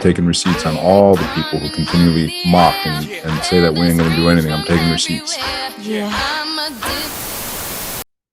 taking receipts on all the people who continually mock and say that we ain't going to do anything. I'm taking receipts.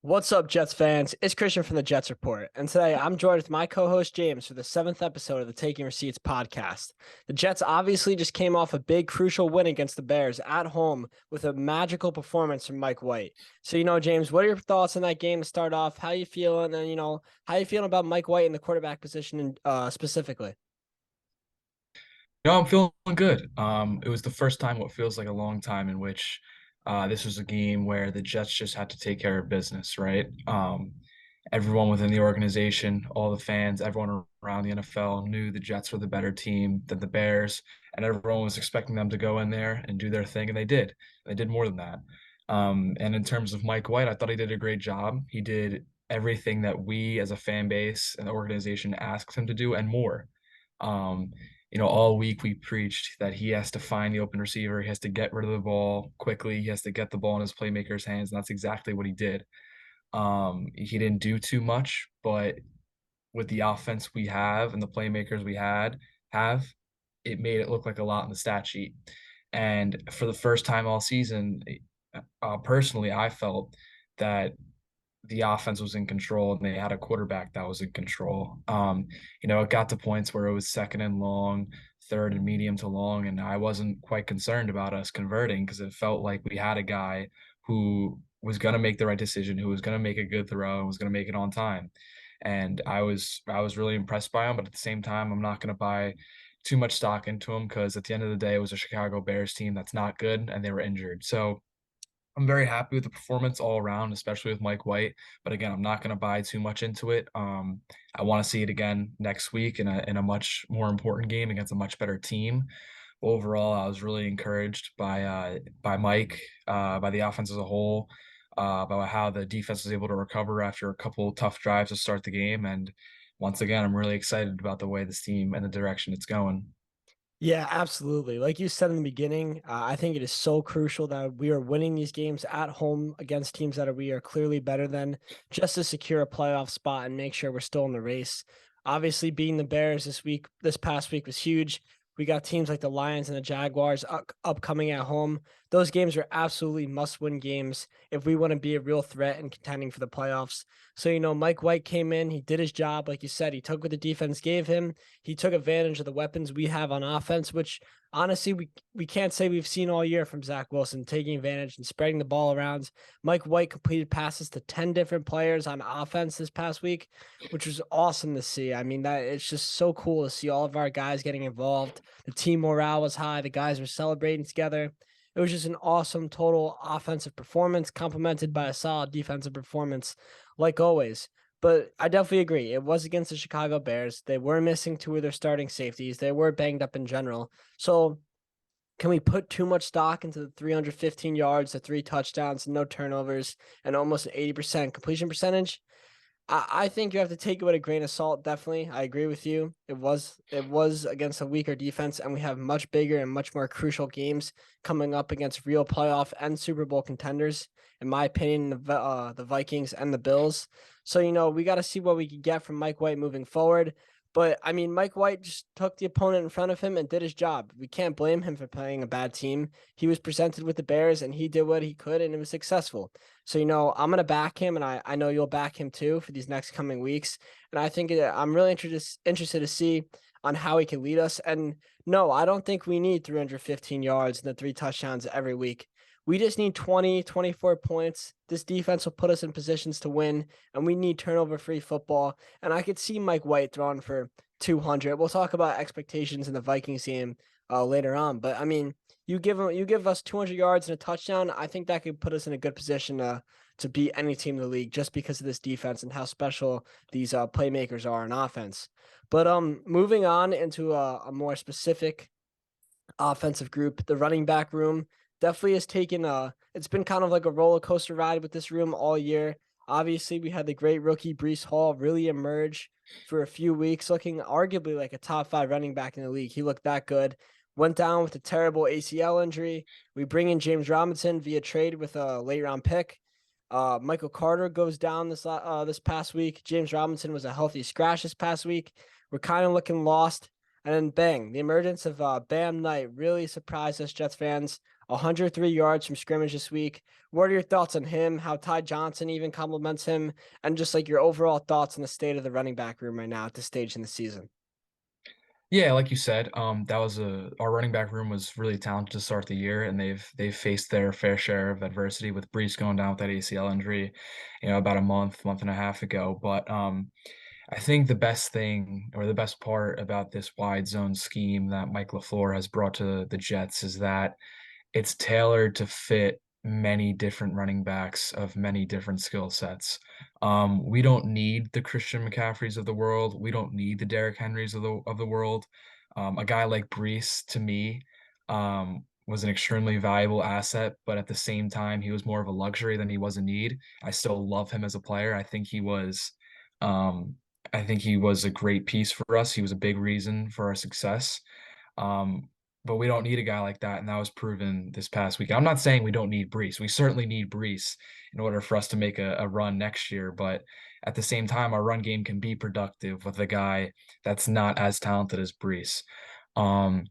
What's up, Jets fans? It's Christian from the Jets Report, and today I'm joined with my co-host James for the 7th episode of the Taking Receipts podcast. The Jets obviously just came off a big, crucial win against the Bears at home with a magical performance from Mike White. So, James, what are your thoughts on that game to start off? How you feeling? And, how you feeling about Mike White in the quarterback position specifically? I'm feeling good. It was the first time, what feels like a long time, in which this was a game where the Jets just had to take care of business, right? Everyone within the organization, all the fans, everyone around the NFL knew the Jets were the better team than the Bears, and everyone was expecting them to go in there and do their thing, and they did. They did more than that. And in terms of Mike White, I thought he did a great job. He did everything that we as a fan base and the organization asked him to do and more. All week we preached that he has to find the open receiver. He has to get rid of the ball quickly. He has to get the ball in his playmaker's hands. And that's exactly what he did. He didn't do too much, but with the offense we have and the playmakers we have, it made it look like a lot in the stat sheet. And for the first time all season, personally, I felt that the offense was in control and they had a quarterback that was in control. It got to points where it was second and long, third and medium to long, and I wasn't quite concerned about us converting because it felt like we had a guy who was going to make the right decision, who was going to make a good throw and was going to make it on time. And I was really impressed by him, but at the same time, I'm not going to buy too much stock into him because at the end of the day, it was a Chicago Bears team that's not good and they were injured. So I'm very happy with the performance all around, especially with Mike White. But again, I'm not going to buy too much into it. I want to see it again next week in a much more important game against a much better team. Overall, I was really encouraged by Mike, by the offense as a whole, by how the defense was able to recover after a couple tough drives to start the game. And once again, I'm really excited about the way this team and the direction it's going. Yeah, absolutely. Like you said in the beginning, I think it is so crucial that we are winning these games at home against teams that we are clearly better than, just to secure a playoff spot and make sure we're still in the race. Obviously, beating the Bears this past week was huge. We got teams like the Lions and the Jaguars upcoming at home. Those games are absolutely must-win games if we want to be a real threat and contending for the playoffs. So, Mike White came in, he did his job, like you said, he took what the defense gave him. He took advantage of the weapons we have on offense, which honestly we can't say we've seen all year from Zach Wilson, taking advantage and spreading the ball around. Mike White completed passes to 10 different players on offense this past week, which was awesome to see. I mean, that it's just so cool to see all of our guys getting involved. The team morale was high. The guys were celebrating together. It was just an awesome total offensive performance, complemented by a solid defensive performance, like always. But I definitely agree. It was against the Chicago Bears. They were missing two of their starting safeties. They were banged up in general. So can we put too much stock into the 315 yards, the 3 touchdowns, no turnovers, and almost an 80% completion percentage? I think you have to take it with a grain of salt. Definitely. I agree with you. It was against a weaker defense, and we have much bigger and much more crucial games coming up against real playoff and Super Bowl contenders. In my opinion, the Vikings and the Bills. So, we got to see what we can get from Mike White moving forward. But I mean, Mike White just took the opponent in front of him and did his job. We can't blame him for playing a bad team. He was presented with the Bears and he did what he could and it was successful. So, I'm going to back him, and I know you'll back him too for these next coming weeks. And I think I'm really interested to see on how he can lead us. And no, I don't think we need 315 yards and the 3 touchdowns every week. We just need 20, 24 points. This defense will put us in positions to win, and we need turnover-free football. And I could see Mike White throwing for 200. We'll talk about expectations in the Vikings game later on. But, I mean, you give us 200 yards and a touchdown, I think that could put us in a good position to beat any team in the league just because of this defense and how special these playmakers are on offense. But moving on into a more specific offensive group, the running back room definitely has taken it's been kind of like a roller coaster ride with this room all year. Obviously, we had the great rookie Brees Hall really emerge for a few weeks, looking arguably like a top 5 running back in the league. He looked that good. Went down with a terrible ACL injury. We bring in James Robinson via trade with a late round pick. Michael Carter goes down this past week. James Robinson was a healthy scratch this past week. We're kind of looking lost And then bang, the emergence of Bam Knight really surprised us Jets fans. 103 yards from scrimmage this week. What are your thoughts on him? How Ty Johnson even compliments him, and just like your overall thoughts on the state of the running back room right now at this stage in the season? Yeah, like you said, that was our running back room was really talented to start the year, and they've faced their fair share of adversity with Brees going down with that ACL injury, about a month and a half ago. But I think the best thing or the best part about this wide zone scheme that Mike LaFleur has brought to the Jets is that it's tailored to fit many different running backs of many different skill sets. We don't need the Christian McCaffreys of the world. We don't need the Derrick Henrys of the world. A guy like Brees, to me, was an extremely valuable asset, but at the same time, he was more of a luxury than he was a need. I still love him as a player. Um, I think he was a great piece for us. He was a big reason for our success. Um, but we don't need a guy like that, and that was proven this past week. I'm not saying we don't need Brees. We certainly need Brees in order for us to make a run next year. But at the same time, our run game can be productive with a guy that's not as talented as Brees. Um,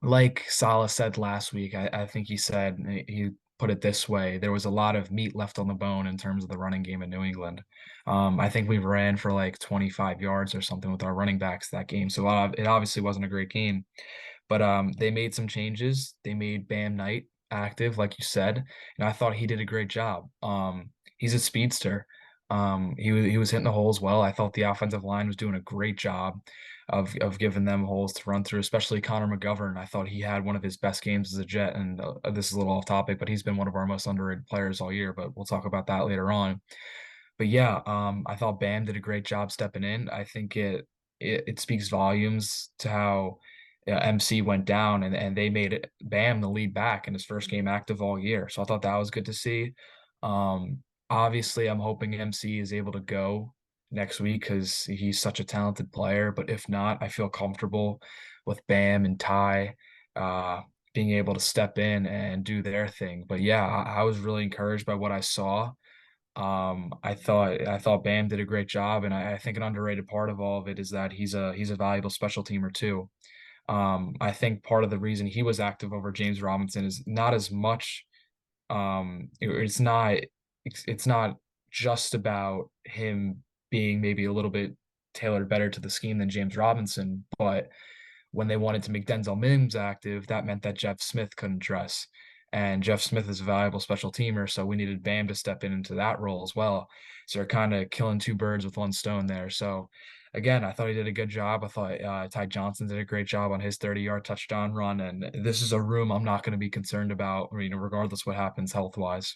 like Salah said last week, I think he put it this way: there was a lot of meat left on the bone in terms of the running game in New England. I think we ran for like 25 yards or something with our running backs that game. So it obviously wasn't a great game. But they made some changes. They made Bam Knight active, like you said, and I thought he did a great job. He's a speedster. He was hitting the holes well. I thought the offensive line was doing a great job of giving them holes to run through, especially Connor McGovern. I thought he had one of his best games as a Jet, and this is a little off topic, but he's been one of our most underrated players all year. But we'll talk about that later on. But yeah, I thought Bam did a great job stepping in. I think it speaks volumes to how MC went down and they made it Bam the lead back in his first game active all year. So I thought that was good to see. Obviously, I'm hoping MC is able to go next week because he's such a talented player. But if not, I feel comfortable with Bam and Ty being able to step in and do their thing. But yeah, I was really encouraged by what I saw. I thought Bam did a great job, and I think an underrated part of all of it is that he's a valuable special teamer too. I think part of the reason he was active over James Robinson is not as much. It's not just about him being maybe a little bit tailored better to the scheme than James Robinson, but when they wanted to make Denzel Mims active, that meant that Jeff Smith couldn't dress. And Jeff Smith is a valuable special teamer, so we needed Bam to step into that role as well. So they're kind of killing two birds with one stone there. So again, I thought he did a good job. I thought Ty Johnson did a great job on his 30-yard touchdown run. And this is a room I'm not going to be concerned about, regardless what happens health-wise.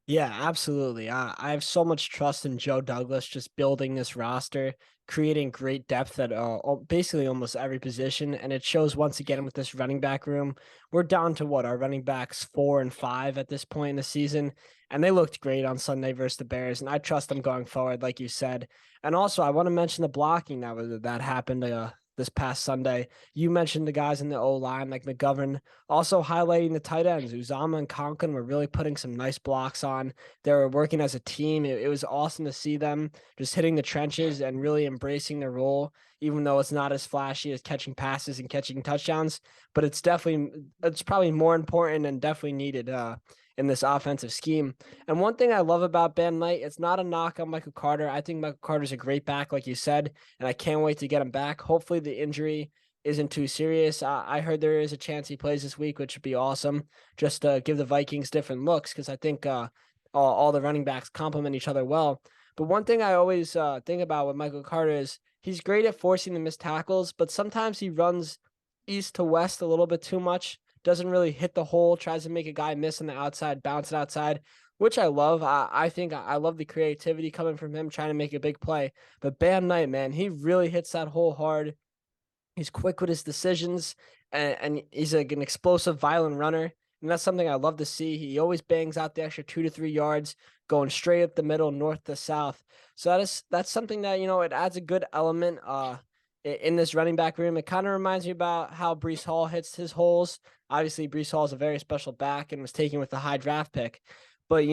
Yeah, absolutely. I have so much trust in Joe Douglas just building this roster, creating great depth at basically almost every position. And it shows once again with this running back room. We're down to what, our running backs 4 and 5 at this point in the season. And they looked great on Sunday versus the Bears. And I trust them going forward, like you said. And also, I want to mention the blocking that happened this past Sunday. You mentioned the guys in the O line like McGovern, also highlighting the tight ends. Uzama and Conklin were really putting some nice blocks on. They were working as a team. It was awesome to see them just hitting the trenches and really embracing their role, even though it's not as flashy as catching passes and catching touchdowns. But it's probably more important and definitely needed in this offensive scheme. And one thing I love about Bam Knight, it's not a knock on Michael Carter. I think Michael Carter's a great back, like you said, and I can't wait to get him back. Hopefully the injury isn't too serious. I heard there is a chance he plays this week, which would be awesome, just to give the Vikings different looks, because I think all the running backs complement each other well. But one thing I always think about with Michael Carter is he's great at forcing the missed tackles, but sometimes he runs east to west a little bit too much, doesn't really hit the hole, tries to make a guy miss on the outside, bounce it outside, which I love. I think I love the creativity coming from him trying to make a big play. But Bam Knight, man, he really hits that hole hard. He's quick with his decisions, and he's like an explosive, violent runner. And that's something I love to see. He always bangs out the extra 2 to 3 yards, going straight up the middle, north to south. So that's something that, it adds a good element in this running back room. It kind of reminds me about how Brees Hall hits his holes. Obviously, Brees Hall is a very special back and was taken with a high draft pick. But,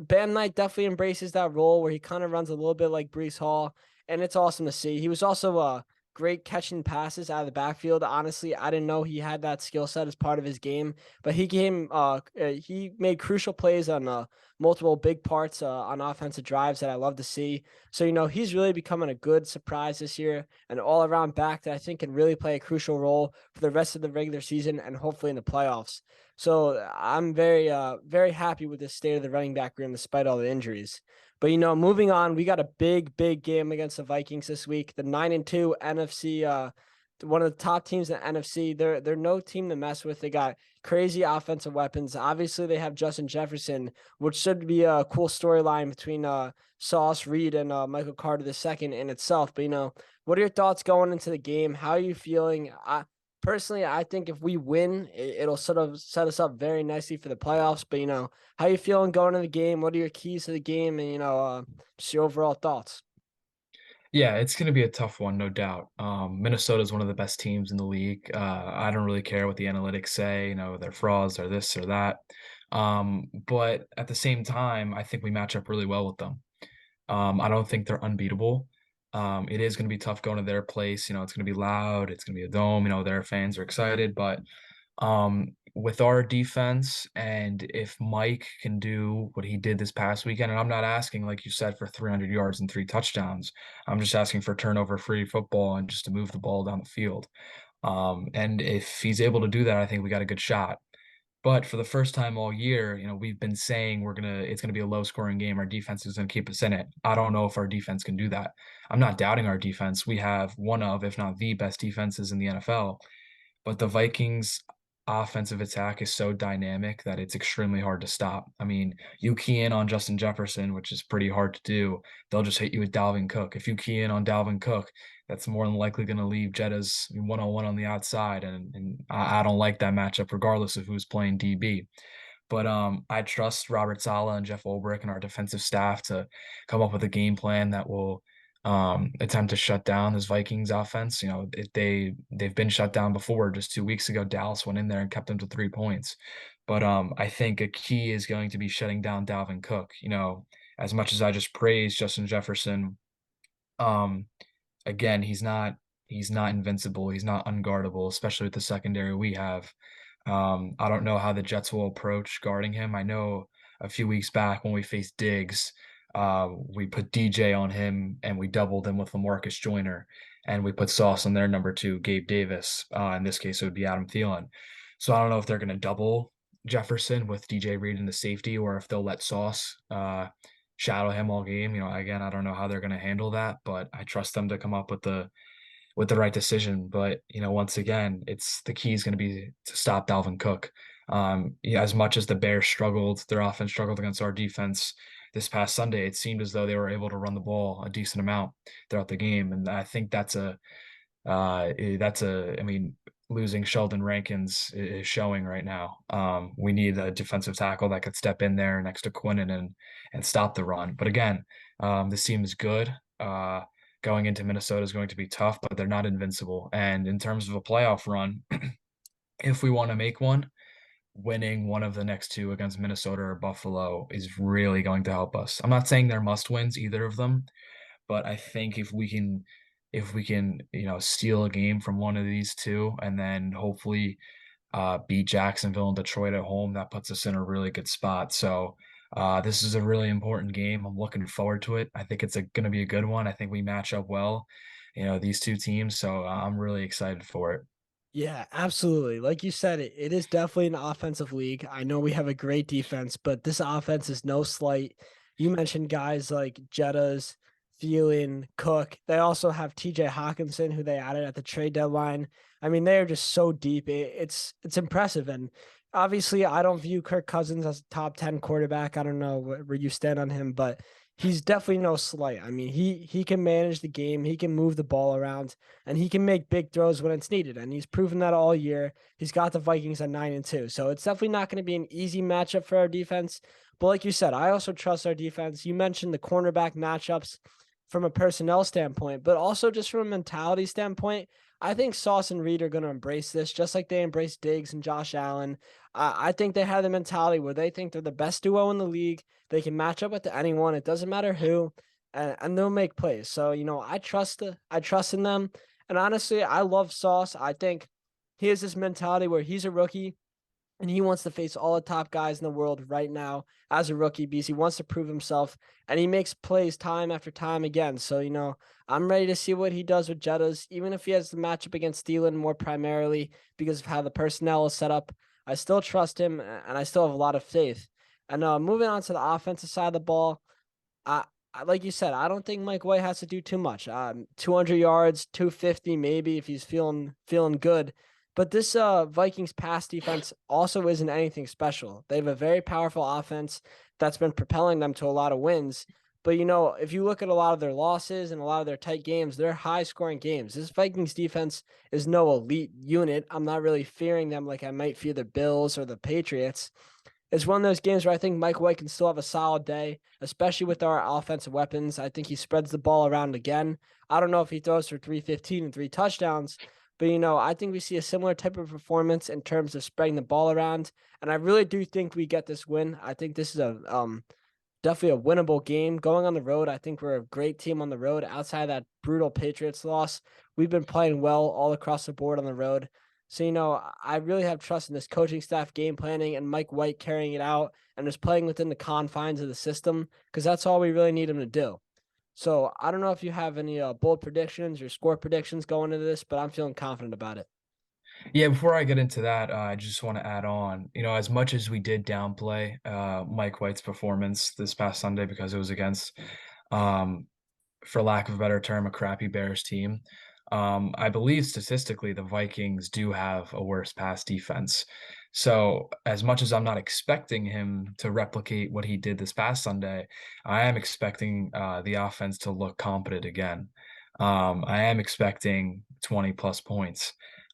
Bam Knight definitely embraces that role where he kind of runs a little bit like Brees Hall, and it's awesome to see. He was also great catching passes out of the backfield. Honestly, I didn't know he had that skill set as part of his game, but he made crucial plays on multiple big parts on offensive drives that I love to see. So, he's really becoming a good surprise this year, an all around back that I think can really play a crucial role for the rest of the regular season and hopefully in the playoffs. So I'm very happy with the state of the running back room despite all the injuries. But moving on, we got a big game against the Vikings this week. The 9-2 NFC, one of the top teams in the NFC. They're no team to mess with. They got crazy offensive weapons. Obviously, they have Justin Jefferson, which should be a cool storyline between Sauce Reed and Michael Carter II in itself. But what are your thoughts going into the game? How are you feeling? Personally, I think if we win, it'll sort of set us up very nicely for the playoffs. But how you feeling going into the game? What are your keys to the game, and just your overall thoughts? Yeah, it's going to be a tough one, no doubt. Minnesota is one of the best teams in the league. I don't really care what the analytics say, they're frauds or this or that. But at the same time, I think we match up really well with them. I don't think they're unbeatable. It is going to be tough going to their place. It's going to be loud. It's going to be a dome. Their fans are excited, but with our defense, and if Mike can do what he did this past weekend, and I'm not asking, like you said, for 300 yards and 3 touchdowns. I'm just asking for turnover-free football and just to move the ball down the field. And if he's able to do that, I think we got a good shot. But for the first time all year, we've been saying it's gonna be a low scoring game. Our defense is gonna keep us in it. I don't know if our defense can do that. I'm not doubting our defense. We have one of, if not the best defenses in the NFL. But the Vikings offensive attack is so dynamic that it's extremely hard to stop. I mean, you key in on Justin Jefferson, which is pretty hard to do. They'll just hit you with Dalvin Cook. If you key in on Dalvin Cook, that's more than likely going to leave Jetta's one-on-one on the outside. And I don't like that matchup, regardless of who's playing DB. But I trust Robert Saleh and Jeff Ulbrich and our defensive staff to come up with a game plan that will attempt to shut down this Vikings offense. They've been shut down before. Just 2 weeks ago, Dallas went in there and kept them to 3 points. But I think a key is going to be shutting down Dalvin Cook. As much as I just praised Justin Jefferson, again, he's not invincible. He's not unguardable, especially with the secondary we have. I don't know how the Jets will approach guarding him. I know a few weeks back when we faced Diggs, we put DJ on him and we doubled him with LaMarcus Joyner, and we put Sauce on their number 2, Gabe Davis. In this case, it would be Adam Thielen. So I don't know if they're going to double Jefferson with DJ Reed in the safety, or if they'll let Sauce shadow him all game. Again, I don't know how they're going to handle that, but I trust them to come up with the right decision. But once again, it's the key is going to be to stop Dalvin Cook. As much as the Bears struggled, their offense struggled against our defense this past Sunday, it seemed as though they were able to run the ball a decent amount throughout the game, and I think I mean, losing Sheldon Rankins is showing right now. We need a defensive tackle that could step in there next to Quinnen and stop the run. But again, this team is good. Going into Minnesota is going to be tough, but they're not invincible. And in terms of a playoff run, if we want to make one, winning one of the next 2 against Minnesota or Buffalo is really going to help us. I'm not saying they're must wins, either of them, but I think if we can steal a game from one of these 2 and then hopefully beat Jacksonville and Detroit at home, that puts us in a really good spot. So this is a really important game. I'm looking forward to it. I think it's going to be a good one. I think we match up well, these 2 teams. So I'm really excited for it. Yeah, absolutely. Like you said, it is definitely an offensive league. I know we have a great defense, but this offense is no slight. You mentioned guys like Jettas, Thielen, Cook. They also have TJ Hawkinson, who they added at the trade deadline. I mean, they are just so deep. It's impressive. And obviously, I don't view Kirk Cousins as a top 10 quarterback. I don't know where you stand on him, but he's definitely no slight. I mean, he can manage the game, he can move the ball around, and he can make big throws when it's needed. And he's proven that all year. He's got the Vikings at 9-2. So it's definitely not going to be an easy matchup for our defense. But like you said, I also trust our defense. You mentioned the cornerback matchups from a personnel standpoint, but also just from a mentality standpoint. I think Sauce and Reed are going to embrace this, just like they embraced Diggs and Josh Allen. I think they have the mentality where they think they're the best duo in the league. They can match up with anyone. It doesn't matter who, and they'll make plays. So I trust in them, And honestly, I love Sauce. I think he has this mentality where he's a rookie and he wants to face all the top guys in the world right now as a rookie because he wants to prove himself and he makes plays time after time again. So, I'm ready to see what he does with Jettas, even if he has the matchup against Thielen more primarily because of how the personnel is set up. I still trust him and I still have a lot of faith. And moving on to the offensive side of the ball, like you said, I don't think Mike White has to do too much. 200 yards, 250 maybe if he's feeling good. But this Vikings pass defense also isn't anything special. They have a very powerful offense that's been propelling them to a lot of wins. But if you look at a lot of their losses and a lot of their tight games, they're high scoring games. This Vikings defense is no elite unit. I'm not really fearing them like I might fear the Bills or the Patriots. It's one of those games where I think Mike White can still have a solid day, especially with our offensive weapons. I think he spreads the ball around again. I don't know if he throws for 315 and 3 touchdowns, but I think we see a similar type of performance in terms of spreading the ball around. And I really do think we get this win. I think this is a definitely a winnable game. Going on the road, I think we're a great team on the road. Outside of that brutal Patriots loss, we've been playing well all across the board on the road. So, I really have trust in this coaching staff game planning and Mike White carrying it out and just playing within the confines of the system because that's all we really need him to do. So, I don't know if you have any bold predictions or score predictions going into this, but I'm feeling confident about it. Yeah, before I get into that, I just want to add on, as much as we did downplay Mike White's performance this past Sunday because it was against, um, for lack of a better term, a crappy Bears team. I believe statistically the Vikings do have a worse pass defense. So as much as I'm not expecting him to replicate what he did this past Sunday, I am expecting the offense to look competent again. I am expecting 20 plus points.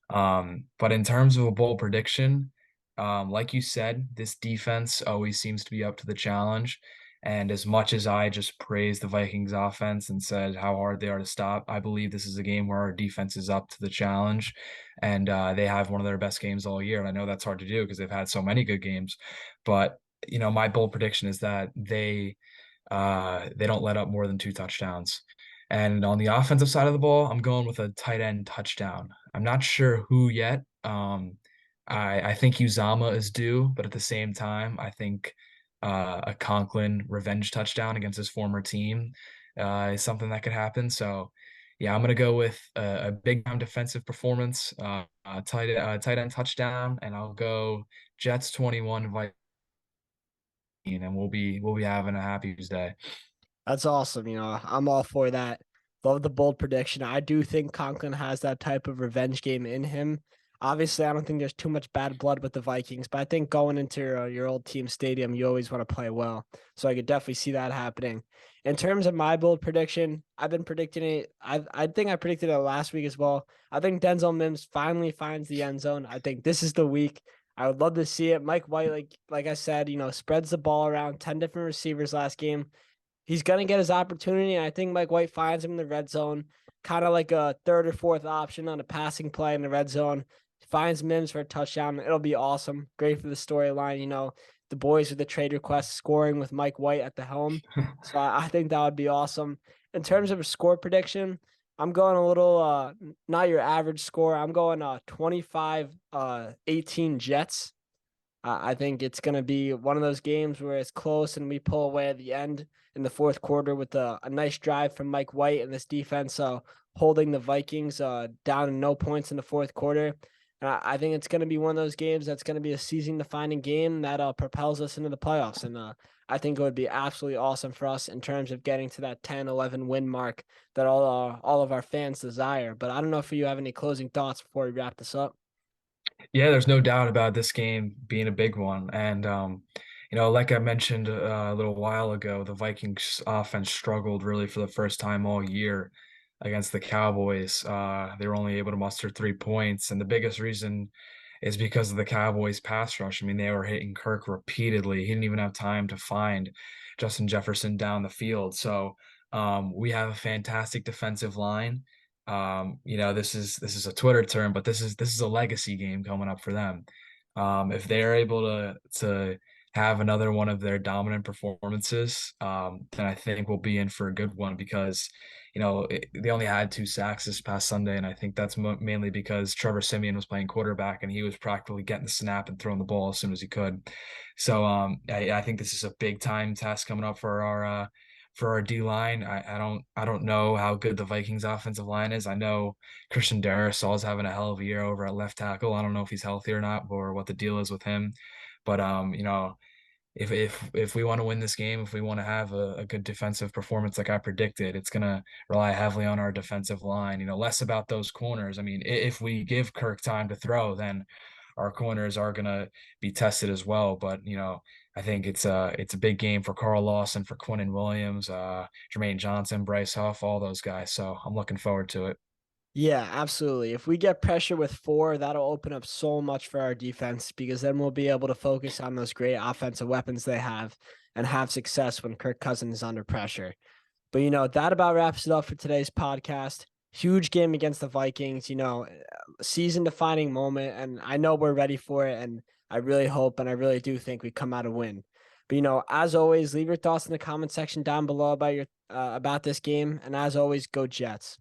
But in terms of a bold prediction, like you said, this defense always seems to be up to the challenge. And as much as I just praised the Vikings offense and said how hard they are to stop, I believe this is a game where our defense is up to the challenge and they have one of their best games all year. And I know that's hard to do because they've had so many good games. But, my bold prediction is that they don't let up more than 2 touchdowns. And on the offensive side of the ball, I'm going with a tight end touchdown. I'm not sure who yet. I think Uzama is due, but at the same time, I think a Conklin revenge touchdown against his former team is something that could happen. So, yeah, I'm gonna go with a big time defensive performance, tight end touchdown, and I'll go Jets 21, Vikings, and we'll be having a happy Tuesday. That's awesome. I'm all for that. Love the bold prediction. I do think Conklin has that type of revenge game in him. Obviously, I don't think there's too much bad blood with the Vikings, but I think going into your old team stadium, you always want to play well. So I could definitely see that happening. In terms of my bold prediction, I've been predicting it. I think I predicted it last week as well. I think Denzel Mims finally finds the end zone. I think this is the week. I would love to see it. Mike White, like I said, spreads the ball around 10 different receivers last game. He's going to get his opportunity, and I think Mike White finds him in the red zone, kind of like a third or fourth option on a passing play in the red zone. Finds Mims for a touchdown. It'll be awesome. Great for the storyline. The boys with the trade request scoring with Mike White at the helm. So I think that would be awesome. In terms of a score prediction, I'm going a little not your average score. I'm going 25-18 Jets. I think it's going to be one of those games where it's close and we pull away at the end in the fourth quarter with a nice drive from Mike White and this defense holding the Vikings down to no points in the fourth quarter. And I think it's going to be one of those games that's going to be a season-defining game that propels us into the playoffs. And I think it would be absolutely awesome for us in terms of getting to that 10-11 win mark that all of our fans desire. But I don't know if you have any closing thoughts before we wrap this up. Yeah, there's no doubt about this game being a big one. And, like I mentioned a little while ago, the Vikings offense struggled really for the first time all year against the Cowboys. They were only able to muster 3 points. And the biggest reason is because of the Cowboys pass rush. I mean, they were hitting Kirk repeatedly. He didn't even have time to find Justin Jefferson down the field. So we have a fantastic defensive line. This is a Twitter term, but this is a legacy game coming up for them. If they're able to have another one of their dominant performances, then I think we'll be in for a good one because, they only had 2 sacks this past Sunday, and I think that's mainly because Trevor Siemian was playing quarterback and he was practically getting the snap and throwing the ball as soon as he could. So I think this is a big time task coming up for our D line. I don't know how good the Vikings offensive line is. I know Christian Darrisaw is having a hell of a year over at left tackle. I don't know if he's healthy or not, or what the deal is with him. But if we want to win this game, if we want to have a good defensive performance like I predicted, it's gonna rely heavily on our defensive line. Less about those corners. I mean, if we give Kirk time to throw, then our corners are gonna be tested as well. But I think it's a big game for Carl Lawson, for Quinnen Williams, Jermaine Johnson, Bryce Huff, all those guys. So I'm looking forward to it. Yeah, absolutely. If we get pressure with 4, that'll open up so much for our defense because then we'll be able to focus on those great offensive weapons they have and have success when Kirk Cousins is under pressure. But, that about wraps it up for today's podcast. Huge game against the Vikings, season defining moment. And I know we're ready for it. And I really hope and I really do think we come out a win. But, as always, leave your thoughts in the comment section down below about about this game. And as always, go Jets.